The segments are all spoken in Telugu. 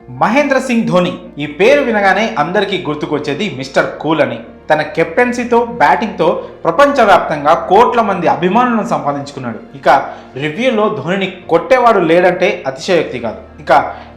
మహేంద్ర సింగ్ ధోని ఈ పేరు వినగానే అందరికీ గుర్తుకొచ్చేది మిస్టర్ కూల్ అని. తన కెప్టెన్సీతో బ్యాటింగ్తో ప్రపంచవ్యాప్తంగా కోట్ల మంది అభిమానులను సంపాదించుకున్నాడు. ఇక రివ్యూలో ధోనిని కొట్టేవాడు లేడంటే అతిశయోక్తి కాదు. ఇక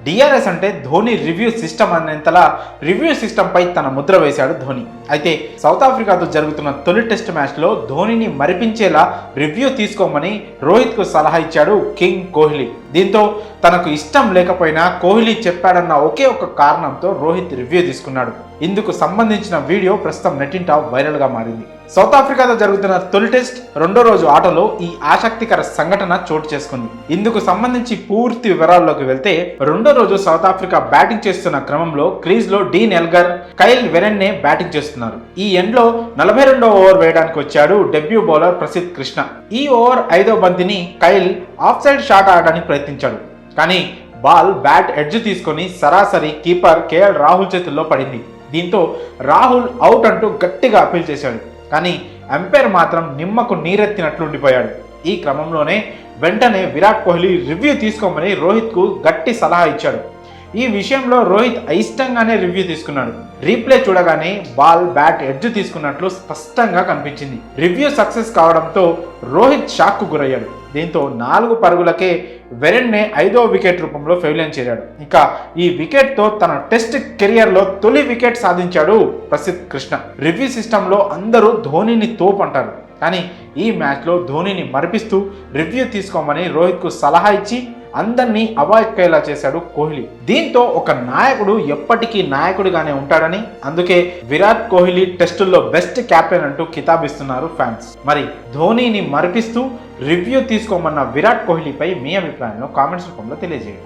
డిఆర్ఎస్ అంటే ధోని రివ్యూ సిస్టమ్ అనేంతలా రివ్యూ సిస్టంపై తన ముద్ర వేశాడు ధోని. అయితే సౌత్ ఆఫ్రికాతో జరుగుతున్న తొలి టెస్ట్ మ్యాచ్లో ధోనిని మరిపించేలా రివ్యూ తీసుకోమని రోహిత్కు సలహా ఇచ్చాడు కింగ్ కోహ్లీ. దీంతో తనకు ఇష్టం లేకపోయినా కోహ్లీ చెప్పాడన్న ఒకే ఒక కారణంతో రోహిత్ రివ్యూ తీసుకున్నాడు. ఇందుకు సంబంధించిన వీడియో ప్రస్తుతం నెట్టింట వైరల్గా మారింది. సౌత్ ఆఫ్రికాతో జరుగుతున్న తొలి టెస్ట్ రెండో రోజు ఆటలో ఈ ఆసక్తికర సంఘటన చోటు చేసుకుంది. ఇందుకు సంబంధించి పూర్తి వివరాల్లోకి వెళ్తే, రెండో రోజు సౌత్ ఆఫ్రికా బ్యాటింగ్ చేస్తున్న క్రమంలో క్రీజ్ లో డీన్ ఎల్గర్, కైల్ వెరెన్నే బ్యాటింగ్ చేస్తున్నారు. ఈ ఎండ్ లో 42వ ఓవర్ వేయడానికి వచ్చాడు డెబ్యూ బౌలర్ ప్రసిద్ధ్ కృష్ణ. ఈ ఓవర్ 5వ బంతిని కైల్ ఆఫ్ సైడ్ షాట్ ఆడడానికి ప్రయత్నించాడు. కానీ బాల్ బ్యాట్ ఎడ్జ్ తీసుకొని సరాసరి కీపర్ కేఎల్ రాహుల్ చేతుల్లో పడింది. దీంతో రాహుల్ అవుట్ అంటూ గట్టిగా అప్పీల్ చేశాడు. కానీ అంపైర్ మాత్రం నిమ్మకు నీరెత్తినట్లు ఉండిపోయాడు. ఈ క్రమంలోనే వెంటనే విరాట్ కోహ్లీ రివ్యూ తీసుకోమని రోహిత్కు గట్టి సలహా ఇచ్చాడు. ఈ విషయంలో రోహిత్ అయిష్టంగానే రివ్యూ తీసుకున్నాడు. రీప్లే చూడగానే బాల్ బ్యాట్ ఎడ్జ్ తీసుకున్నట్లు స్పష్టంగా కనిపించింది. రివ్యూ సక్సెస్ కావడంతో రోహిత్ షాక్కు గురయ్యాడు. దీంతో 4 పరుగులకే వెరెన్నే 5వ వికెట్ రూపంలో ఫెవిలియన్ చేరాడు. ఇక ఈ వికెట్తో తన టెస్ట్ కెరియర్లో తొలి వికెట్ సాధించాడు ప్రసిద్ధ్ కృష్ణ. రివ్యూ సిస్టంలో అందరూ ధోనిని తోపు అంటారు, కానీ ఈ మ్యాచ్లో ధోనిని మరిపిస్తూ రివ్యూ తీసుకోమని రోహిత్కు సలహా ఇచ్చి అందరినీ అవాయిడ్ చేశాడు కోహ్లీ. దీంతో ఒక నాయకుడు ఎప్పటికీ నాయకుడిగానే ఉంటాడని, అందుకే విరాట్ కోహ్లీ టెస్టుల్లో బెస్ట్ కెప్టెన్ అంటూ కితాబిస్తున్నారు ఫ్యాన్స్. మరి ధోనిని మరిపిస్తూ రివ్యూ తీసుకోమన్న విరాట్ కోహ్లీపై మీ అభిప్రాయంలో కామెంట్స్ రూపంలో తెలియజేయండి.